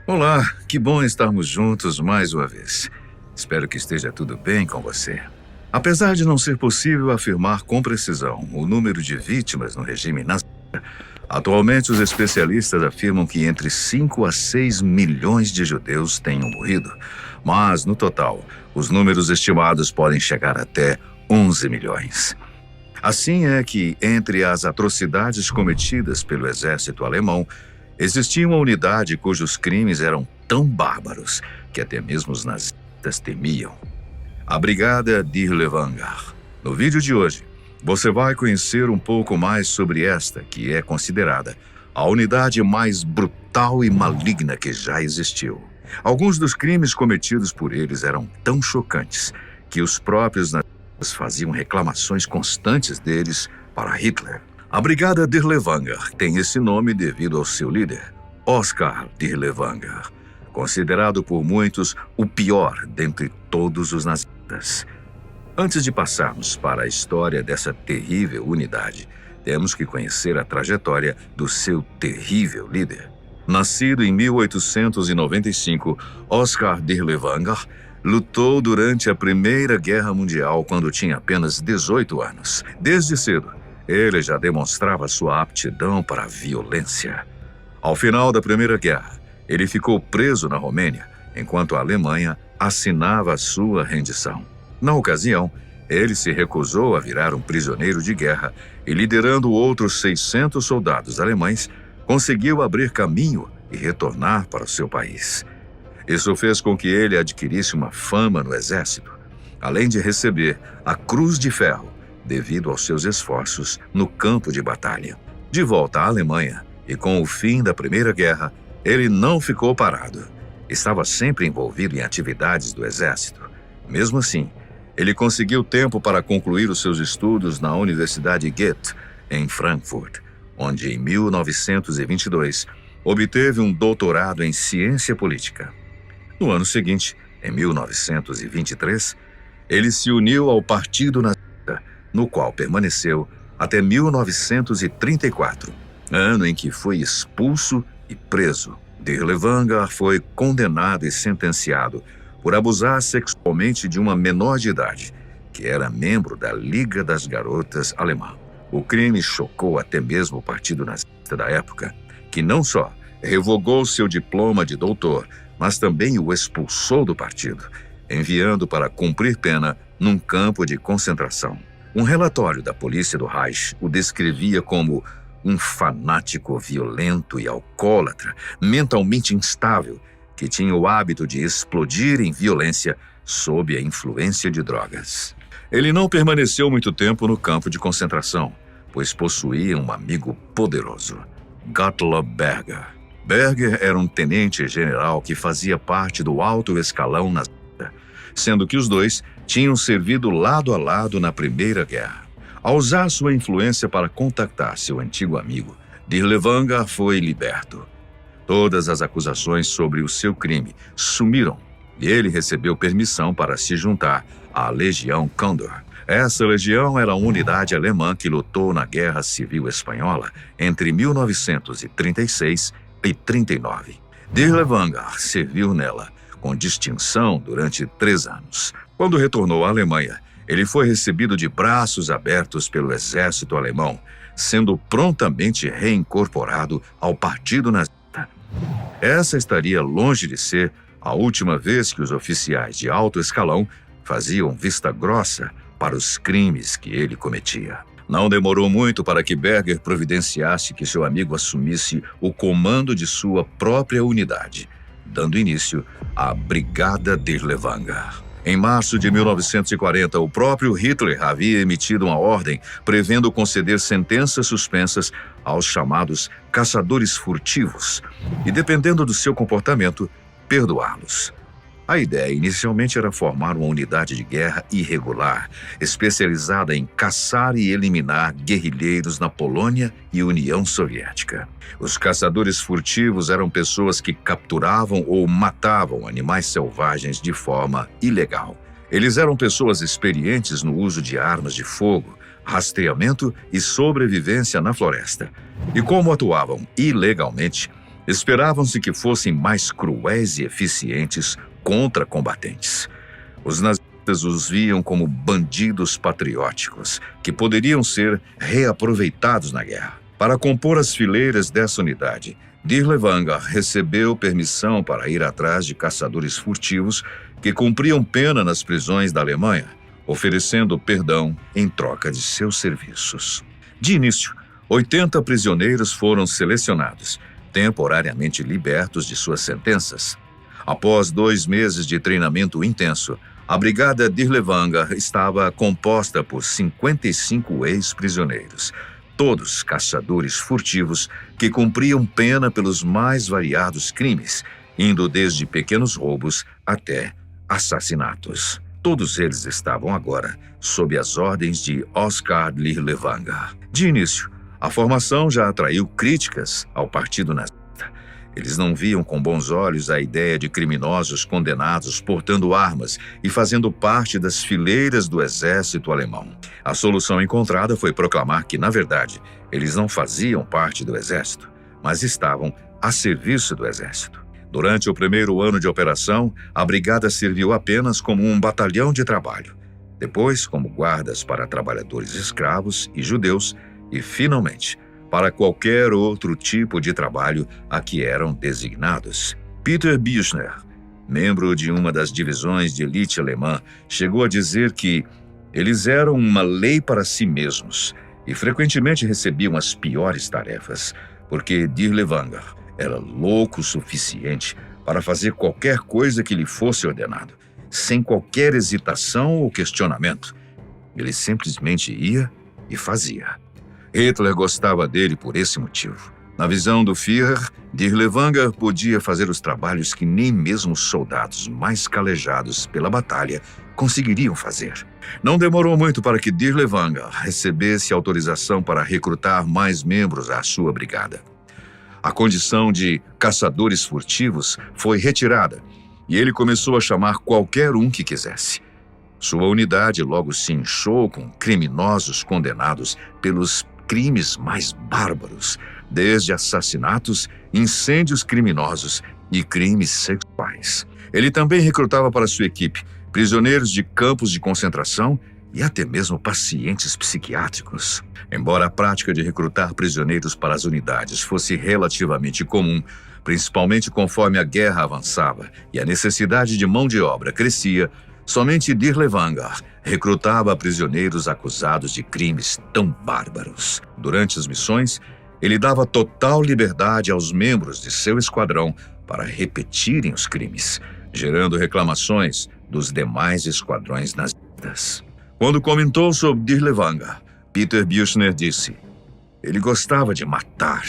Olá, que bom estarmos juntos mais uma vez. Espero que esteja tudo bem com você. Apesar de não ser possível afirmar com precisão o número de vítimas no regime nazista, atualmente os especialistas afirmam que entre 5 a 6 milhões de judeus tenham morrido, mas, no total, os números estimados podem chegar até 11 milhões. Assim é que, entre as atrocidades cometidas pelo exército alemão, existia uma unidade cujos crimes eram tão bárbaros que até mesmo os nazistas temiam. A Brigada Dirlewanger. No vídeo de hoje, você vai conhecer um pouco mais sobre esta, que é considerada a unidade mais brutal e maligna que já existiu. Alguns dos crimes cometidos por eles eram tão chocantes que os próprios nazistas faziam reclamações constantes deles para Hitler. A Brigada Dirlewanger tem esse nome devido ao seu líder, Oskar Dirlewanger, considerado por muitos o pior dentre todos os nazistas. Antes de passarmos para a história dessa terrível unidade, temos que conhecer a trajetória do seu terrível líder. Nascido em 1895, Oskar Dirlewanger lutou durante a Primeira Guerra Mundial quando tinha apenas 18 anos. Desde cedo, ele já demonstrava sua aptidão para a violência. Ao final da Primeira Guerra, ele ficou preso na Romênia, enquanto a Alemanha assinava a sua rendição. Na ocasião, ele se recusou a virar um prisioneiro de guerra e, liderando outros 600 soldados alemães, conseguiu abrir caminho e retornar para o seu país. Isso fez com que ele adquirisse uma fama no exército, além de receber a Cruz de Ferro, devido aos seus esforços no campo de batalha. De volta à Alemanha, e com o fim da Primeira Guerra, ele não ficou parado. Estava sempre envolvido em atividades do exército. Mesmo assim, ele conseguiu tempo para concluir os seus estudos na Universidade Goethe, em Frankfurt, onde, em 1922, obteve um doutorado em ciência política. No ano seguinte, em 1923, ele se uniu ao Partido Nazista, no qual permaneceu até 1934, ano em que foi expulso e preso. Dirlewanger foi condenado e sentenciado por abusar sexualmente de uma menor de idade, que era membro da Liga das Garotas alemã. O crime chocou até mesmo o Partido Nazista da época, que não só revogou seu diploma de doutor, mas também o expulsou do partido, enviando para cumprir pena num campo de concentração. Um relatório da polícia do Reich o descrevia como um fanático violento e alcoólatra, mentalmente instável, que tinha o hábito de explodir em violência sob a influência de drogas. Ele não permaneceu muito tempo no campo de concentração, pois possuía um amigo poderoso, Gottlob Berger. Berger era um tenente-general que fazia parte do alto escalão nazista, sendo que os dois tinham servido lado a lado na Primeira Guerra. Ao usar sua influência para contactar seu antigo amigo, Dirlewanger foi liberto. Todas as acusações sobre o seu crime sumiram e ele recebeu permissão para se juntar à Legião Condor. Essa legião era uma unidade alemã que lutou na Guerra Civil Espanhola entre 1936 e 39. Dirlewanger serviu nela com distinção durante 3 anos. Quando retornou à Alemanha, ele foi recebido de braços abertos pelo exército alemão, sendo prontamente reincorporado ao Partido Nazista. Essa estaria longe de ser a última vez que os oficiais de alto escalão faziam vista grossa para os crimes que ele cometia. Não demorou muito para que Berger providenciasse que seu amigo assumisse o comando de sua própria unidade, dando início à Brigada Dirlewanger. Em março de 1940, o próprio Hitler havia emitido uma ordem prevendo conceder sentenças suspensas aos chamados caçadores furtivos e, dependendo do seu comportamento, perdoá-los. A ideia inicialmente era formar uma unidade de guerra irregular, especializada em caçar e eliminar guerrilheiros na Polônia e União Soviética. Os caçadores furtivos eram pessoas que capturavam ou matavam animais selvagens de forma ilegal. Eles eram pessoas experientes no uso de armas de fogo, rastreamento e sobrevivência na floresta. E como atuavam ilegalmente, Esperavam-se que fossem mais cruéis e eficientes contra combatentes. Os nazistas os viam como bandidos patrióticos que poderiam ser reaproveitados na guerra. Para compor as fileiras dessa unidade, Dirlewanger recebeu permissão para ir atrás de caçadores furtivos que cumpriam pena nas prisões da Alemanha, oferecendo perdão em troca de seus serviços. De início, 80 prisioneiros foram selecionados, temporariamente libertos de suas sentenças. Após 2 meses de treinamento intenso, a Brigada Dirlewanger estava composta por 55 ex-prisioneiros, todos caçadores furtivos que cumpriam pena pelos mais variados crimes, indo desde pequenos roubos até assassinatos. Todos eles estavam agora sob as ordens de Oskar Dirlewanger. De início, a formação já atraiu críticas ao partido nazista. Eles não viam com bons olhos a ideia de criminosos condenados portando armas e fazendo parte das fileiras do exército alemão. A solução encontrada foi proclamar que, na verdade, eles não faziam parte do exército, mas estavam a serviço do exército. Durante o primeiro ano de operação, a brigada serviu apenas como um batalhão de trabalho, depois como guardas para trabalhadores escravos e judeus e, finalmente, para qualquer outro tipo de trabalho a que eram designados. Peter Büchner, membro de uma das divisões de elite alemã, chegou a dizer que eles eram uma lei para si mesmos e frequentemente recebiam as piores tarefas, porque Dirlewanger era louco o suficiente para fazer qualquer coisa que lhe fosse ordenado, sem qualquer hesitação ou questionamento. Ele simplesmente ia e fazia. Hitler gostava dele por esse motivo. Na visão do Führer, Dirlewanger podia fazer os trabalhos que nem mesmo os soldados mais calejados pela batalha conseguiriam fazer. Não demorou muito para que Dirlewanger recebesse autorização para recrutar mais membros à sua brigada. A condição de caçadores furtivos foi retirada e ele começou a chamar qualquer um que quisesse. Sua unidade logo se inchou com criminosos condenados pelos crimes mais bárbaros, desde assassinatos, incêndios criminosos e crimes sexuais. Ele também recrutava para sua equipe prisioneiros de campos de concentração e até mesmo pacientes psiquiátricos. Embora a prática de recrutar prisioneiros para as unidades fosse relativamente comum, principalmente conforme a guerra avançava e a necessidade de mão de obra crescia, somente Dirlewanger recrutava prisioneiros acusados de crimes tão bárbaros. Durante as missões, ele dava total liberdade aos membros de seu esquadrão para repetirem os crimes, gerando reclamações dos demais esquadrões nazistas. Quando comentou sobre Dirlewanger, Peter Büchner disse: ele gostava de matar.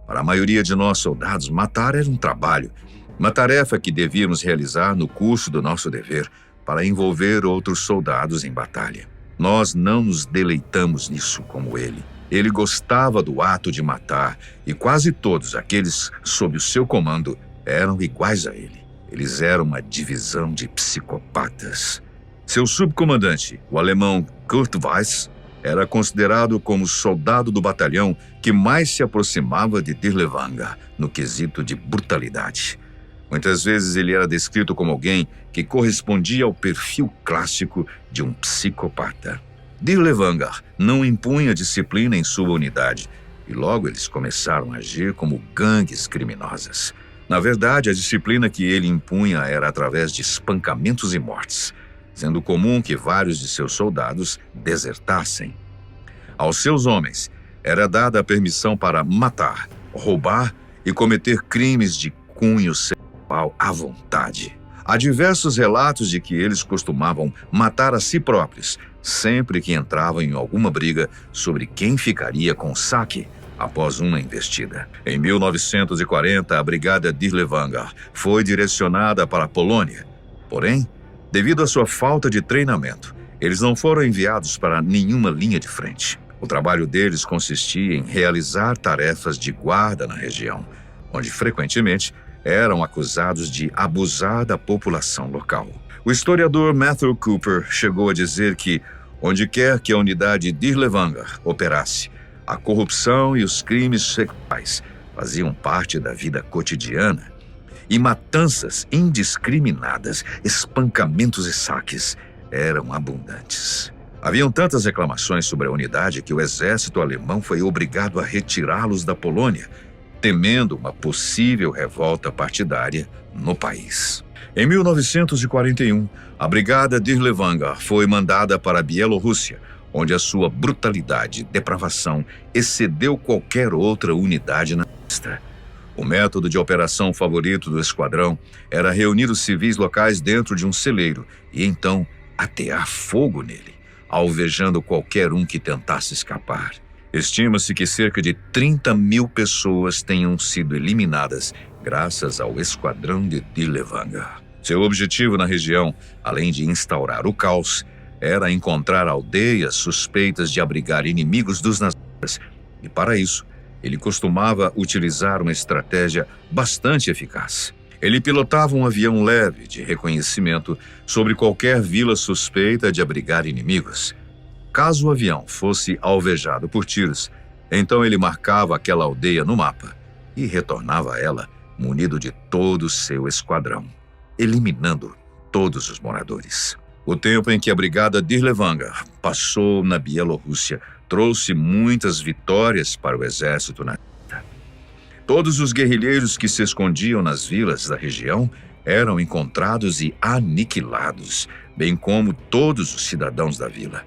Para a maioria de nós soldados, matar era um trabalho, uma tarefa que devíamos realizar no curso do nosso dever, para envolver outros soldados em batalha. Nós não nos deleitamos nisso como ele. Ele gostava do ato de matar e quase todos aqueles sob o seu comando eram iguais a ele. Eles eram uma divisão de psicopatas. Seu subcomandante, o alemão Kurt Weiss, era considerado como o soldado do batalhão que mais se aproximava de Dirlewanger no quesito de brutalidade. Muitas vezes ele era descrito como alguém que correspondia ao perfil clássico de um psicopata. Dirlewanger não impunha disciplina em sua unidade e logo eles começaram a agir como gangues criminosas. Na verdade, a disciplina que ele impunha era através de espancamentos e mortes, sendo comum que vários de seus soldados desertassem. Aos seus homens era dada a permissão para matar, roubar e cometer crimes de cunho sexual à vontade. Há diversos relatos de que eles costumavam matar a si próprios sempre que entravam em alguma briga sobre quem ficaria com o saque após uma investida. Em 1940, a Brigada Dirlewanger foi direcionada para a Polônia. Porém, devido à sua falta de treinamento, eles não foram enviados para nenhuma linha de frente. O trabalho deles consistia em realizar tarefas de guarda na região, onde frequentemente eram acusados de abusar da população local. O historiador Matthew Cooper chegou a dizer que, onde quer que a unidade Dirlewanger operasse, a corrupção e os crimes sexuais faziam parte da vida cotidiana. E matanças indiscriminadas, espancamentos e saques eram abundantes. Haviam tantas reclamações sobre a unidade que o exército alemão foi obrigado a retirá-los da Polônia, temendo uma possível revolta partidária no país. Em 1941, a Brigada Dirlewanger foi mandada para a Bielorrússia, onde a sua brutalidade e depravação excedeu qualquer outra unidade nazista. O método de operação favorito do esquadrão era reunir os civis locais dentro de um celeiro e então atear fogo nele, alvejando qualquer um que tentasse escapar. Estima-se que cerca de 30.000 pessoas tenham sido eliminadas graças ao esquadrão de Dirlewanger. Seu objetivo na região, além de instaurar o caos, era encontrar aldeias suspeitas de abrigar inimigos dos nazistas, e para isso, ele costumava utilizar uma estratégia bastante eficaz. Ele pilotava um avião leve de reconhecimento sobre qualquer vila suspeita de abrigar inimigos. Caso o avião fosse alvejado por tiros, então ele marcava aquela aldeia no mapa e retornava a ela munido de todo o seu esquadrão, eliminando todos os moradores. O tempo em que a Brigada Dirlewanger passou na Bielorrússia trouxe muitas vitórias para o exército nazista. Todos os guerrilheiros que se escondiam nas vilas da região eram encontrados e aniquilados, bem como todos os cidadãos da vila.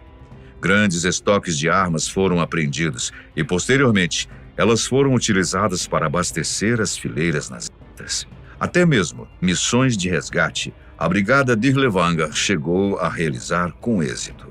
Grandes estoques de armas foram apreendidos e, posteriormente, elas foram utilizadas para abastecer as fileiras nazistas. Até mesmo missões de resgate, a Brigada Dirlewanger chegou a realizar com êxito.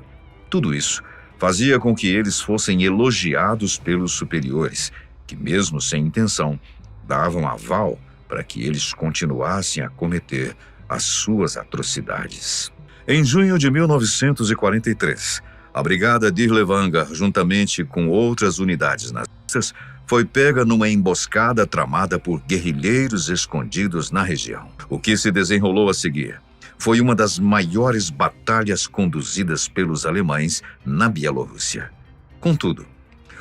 Tudo isso fazia com que eles fossem elogiados pelos superiores, que mesmo sem intenção, davam aval para que eles continuassem a cometer as suas atrocidades. Em junho de 1943, a Brigada Dirlewanger, juntamente com outras unidades nazistas, foi pega numa emboscada tramada por guerrilheiros escondidos na região. O que se desenrolou a seguir foi uma das maiores batalhas conduzidas pelos alemães na Bielorrússia. Contudo,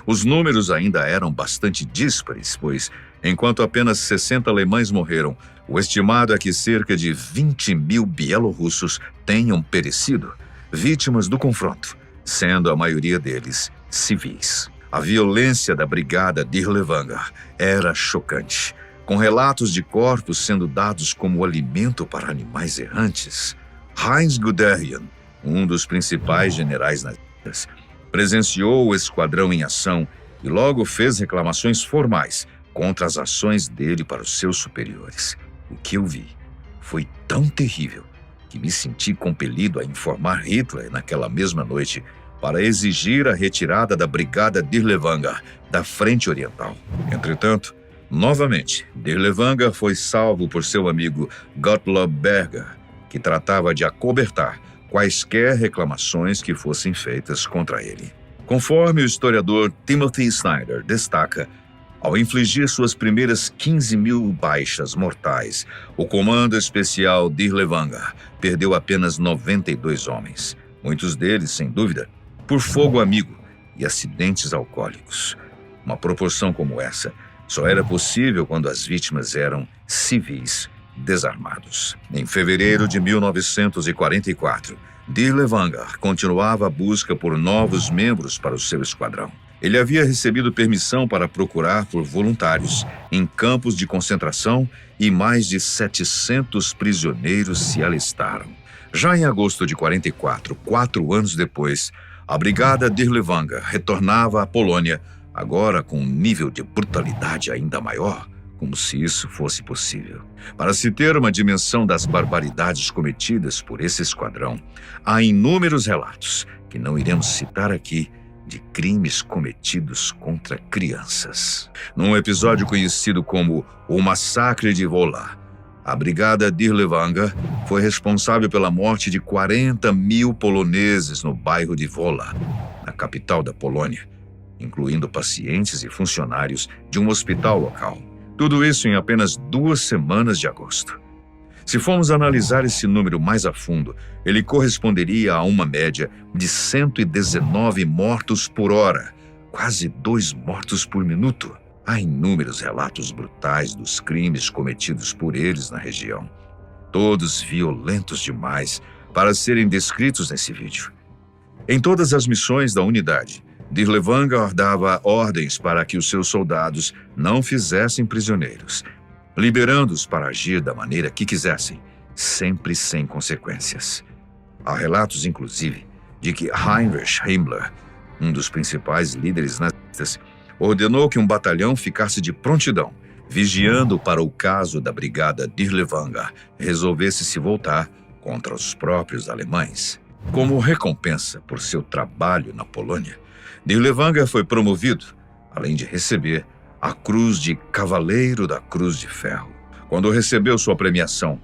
os números ainda eram bastante díspares, pois, enquanto apenas 60 alemães morreram, o estimado é que cerca de 20.000 bielorrussos tenham perecido, vítimas do confronto, sendo a maioria deles civis. A violência da Brigada Dirlewanger era chocante, com relatos de corpos sendo dados como alimento para animais errantes. Heinz Guderian, um dos principais generais nazistas, presenciou o esquadrão em ação e logo fez reclamações formais contra as ações dele para os seus superiores. O que eu vi foi tão terrível que me senti compelido a informar Hitler naquela mesma noite para exigir a retirada da Brigada Dirlewanger da Frente Oriental. Entretanto, novamente, Dirlewanger foi salvo por seu amigo Gottlob Berger, que tratava de acobertar quaisquer reclamações que fossem feitas contra ele. Conforme o historiador Timothy Snyder destaca, ao infligir suas primeiras 15.000 baixas mortais, o Comando Especial Dirlewanger perdeu apenas 92 homens, muitos deles, sem dúvida, por fogo amigo e acidentes alcoólicos. Uma proporção como essa só era possível quando as vítimas eram civis desarmados. Em fevereiro de 1944, Dirlewanger continuava a busca por novos membros para o seu esquadrão. Ele havia recebido permissão para procurar por voluntários em campos de concentração e mais de 700 prisioneiros se alistaram. Já em agosto de 44, 4 anos depois, a Brigada Dirlewanger retornava à Polônia, agora com um nível de brutalidade ainda maior, como se isso fosse possível. Para se ter uma dimensão das barbaridades cometidas por esse esquadrão, há inúmeros relatos, que não iremos citar aqui, de crimes cometidos contra crianças. Num episódio conhecido como o Massacre de Wola, a Brigada Dirlewanger foi responsável pela morte de 40.000 poloneses no bairro de Wola, na capital da Polônia, incluindo pacientes e funcionários de um hospital local. Tudo isso em apenas 2 semanas de agosto. Se formos analisar esse número mais a fundo, ele corresponderia a uma média de 119 mortos por hora, quase 2 mortos por minuto. Há inúmeros relatos brutais dos crimes cometidos por eles na região, todos violentos demais para serem descritos nesse vídeo. Em todas as missões da unidade, Dirlevangar dava ordens para que os seus soldados não fizessem prisioneiros, liberando-os para agir da maneira que quisessem, sempre sem consequências. Há relatos, inclusive, de que Heinrich Himmler, um dos principais líderes nazistas, ordenou que um batalhão ficasse de prontidão, vigiando para o caso da brigada Dirlevangar resolvesse se voltar contra os próprios alemães. Como recompensa por seu trabalho na Polônia, Dirlevangar foi promovido, além de receber a Cruz de Cavaleiro da Cruz de Ferro. Quando recebeu sua premiação,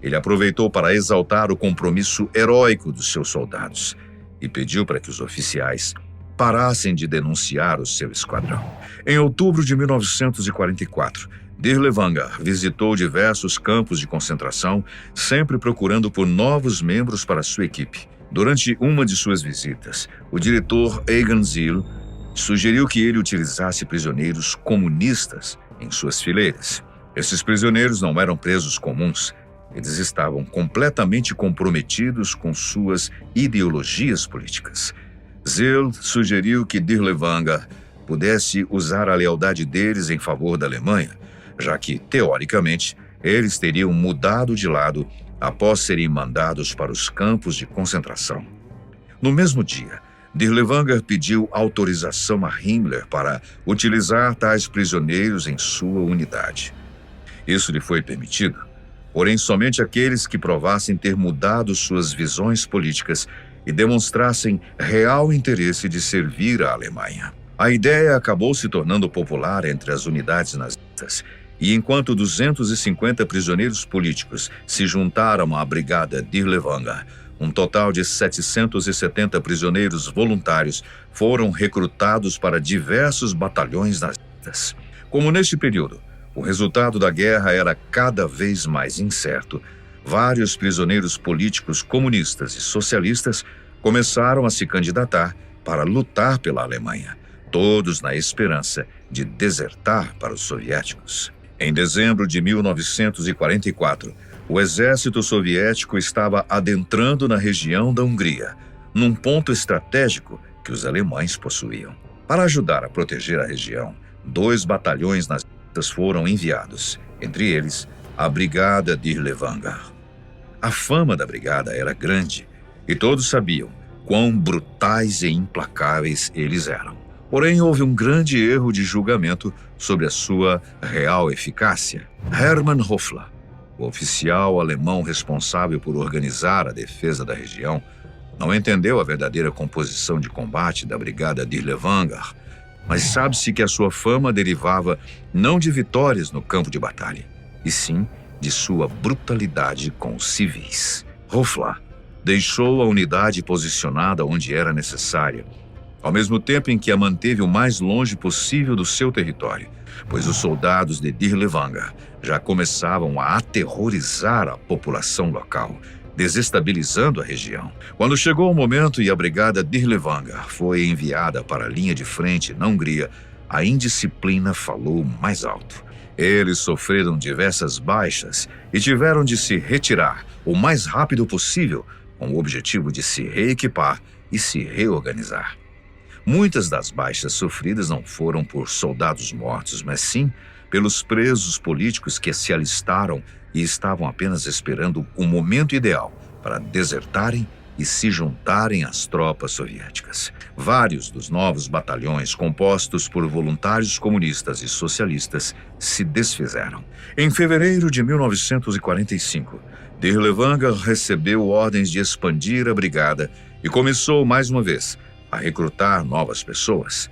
ele aproveitou para exaltar o compromisso heróico dos seus soldados e pediu para que os oficiais parassem de denunciar o seu esquadrão. Em outubro de 1944, Dirlevangar visitou diversos campos de concentração, sempre procurando por novos membros para sua equipe. Durante uma de suas visitas, o diretor Egon Ziel sugeriu que ele utilizasse prisioneiros comunistas em suas fileiras. Esses prisioneiros não eram presos comuns. Eles estavam completamente comprometidos com suas ideologias políticas. Ziel sugeriu que Dirlevangar pudesse usar a lealdade deles em favor da Alemanha, já que, teoricamente, eles teriam mudado de lado após serem mandados para os campos de concentração. No mesmo dia, Dirlevangar pediu autorização a Himmler para utilizar tais prisioneiros em sua unidade. Isso lhe foi permitido, porém somente aqueles que provassem ter mudado suas visões políticas e demonstrassem real interesse de servir a Alemanha. A ideia acabou se tornando popular entre as unidades nazistas, e enquanto 250 prisioneiros políticos se juntaram à brigada Dirlevangar, um total de 770 prisioneiros voluntários foram recrutados para diversos batalhões nazistas. Como neste período, o resultado da guerra era cada vez mais incerto, vários prisioneiros políticos comunistas e socialistas começaram a se candidatar para lutar pela Alemanha, todos na esperança de desertar para os soviéticos. Em dezembro de 1944, o exército soviético estava adentrando na região da Hungria, num ponto estratégico que os alemães possuíam. Para ajudar a proteger a região, 2 batalhões nazistas foram enviados, entre eles a Brigada Dirlevangar. A fama da brigada era grande e todos sabiam quão brutais e implacáveis eles eram. Porém, houve um grande erro de julgamento sobre a sua real eficácia. Hermann Hoffler, o oficial alemão responsável por organizar a defesa da região, não entendeu a verdadeira composição de combate da Brigada Dirlevangar, mas sabe-se que a sua fama derivava não de vitórias no campo de batalha, e sim de sua brutalidade com os civis. Hoffler deixou a unidade posicionada onde era necessária, ao mesmo tempo em que a manteve o mais longe possível do seu território, pois os soldados de Dirlevangar já começavam a aterrorizar a população local, desestabilizando a região. Quando chegou o momento e a brigada Dirlevangar foi enviada para a linha de frente na Hungria, a indisciplina falou mais alto. Eles sofreram diversas baixas e tiveram de se retirar o mais rápido possível, com o objetivo de se reequipar e se reorganizar. Muitas das baixas sofridas não foram por soldados mortos, mas sim pelos presos políticos que se alistaram e estavam apenas esperando o momento ideal para desertarem e se juntarem às tropas soviéticas. Vários dos novos batalhões, compostos por voluntários comunistas e socialistas, se desfizeram. Em fevereiro de 1945, Dirlevangar recebeu ordens de expandir a brigada e começou mais uma vez a recrutar novas pessoas.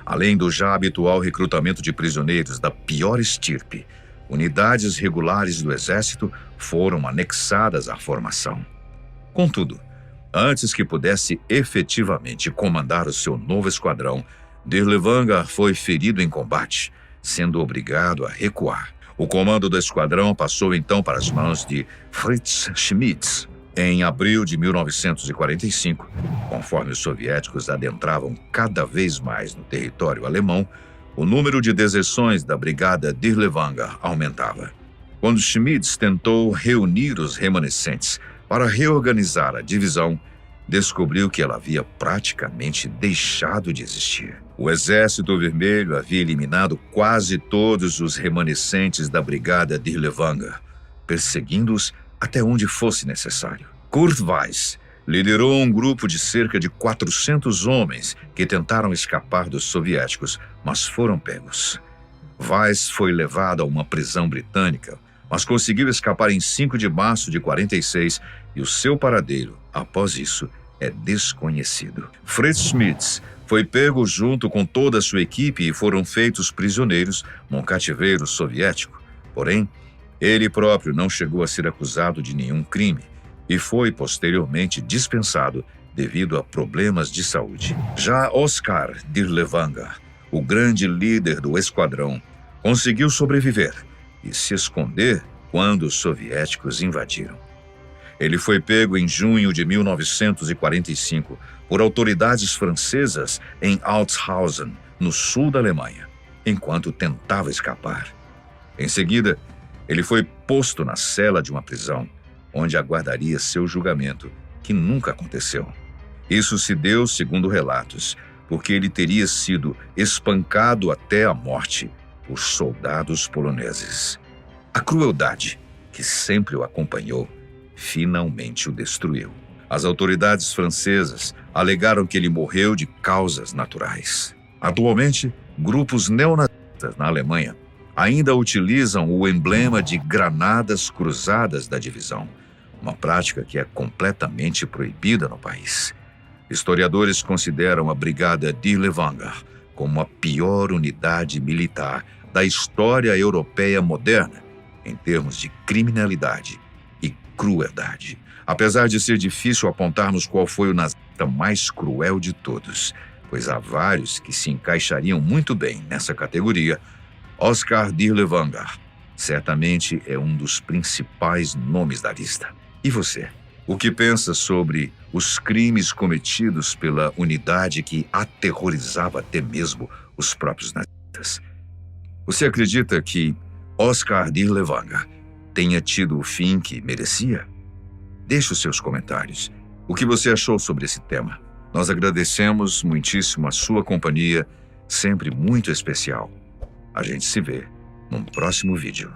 Além do já habitual recrutamento de prisioneiros da pior estirpe, unidades regulares do exército foram anexadas à formação. Contudo, antes que pudesse efetivamente comandar o seu novo esquadrão, Dirlevangar foi ferido em combate, sendo obrigado a recuar. O comando do esquadrão passou então para as mãos de Fritz Schmitz. Em abril de 1945, conforme os soviéticos adentravam cada vez mais no território alemão, O número de deserções da Brigada Dirlewanger aumentava. Quando Schmitz tentou reunir os remanescentes para reorganizar a divisão, descobriu que ela havia praticamente deixado de existir. O Exército Vermelho havia eliminado quase todos os remanescentes da Brigada Dirlewanger, perseguindo-os até onde fosse necessário. Kurt Weiss liderou um grupo de cerca de 400 homens que tentaram escapar dos soviéticos, mas foram pegos. Weiss foi levado a uma prisão britânica, mas conseguiu escapar em 5 de março de 46 e o seu paradeiro, após isso, é desconhecido. Fritz Schmitz foi pego junto com toda a sua equipe e foram feitos prisioneiros num cativeiro soviético. Porém, ele próprio não chegou a ser acusado de nenhum crime e foi posteriormente dispensado devido a problemas de saúde. Já Oskar Dirlewanger, o grande líder do esquadrão, conseguiu sobreviver e se esconder quando os soviéticos invadiram. Ele foi pego em junho de 1945 por autoridades francesas em Altshausen, no sul da Alemanha, enquanto tentava escapar. Em seguida, ele foi posto na cela de uma prisão, onde aguardaria seu julgamento, que nunca aconteceu. Isso se deu, segundo relatos, porque ele teria sido espancado até a morte por soldados poloneses. A crueldade, que sempre o acompanhou, finalmente o destruiu. As autoridades francesas alegaram que ele morreu de causas naturais. Atualmente, grupos neonazistas na Alemanha ainda utilizam o emblema de granadas cruzadas da divisão, uma prática que é completamente proibida no país. Historiadores consideram a Brigada Dirlewanger como a pior unidade militar da história europeia moderna, em termos de criminalidade e crueldade. Apesar de ser difícil apontarmos qual foi o nazista mais cruel de todos, pois há vários que se encaixariam muito bem nessa categoria, Oskar Dirlewanger certamente é um dos principais nomes da lista. E você? O que pensa sobre os crimes cometidos pela unidade que aterrorizava até mesmo os próprios nazistas? Você acredita que Oskar Dirlewanger tenha tido o fim que merecia? Deixe os seus comentários. O que você achou sobre esse tema? Nós agradecemos muitíssimo a sua companhia, sempre muito especial. A gente se vê num próximo vídeo.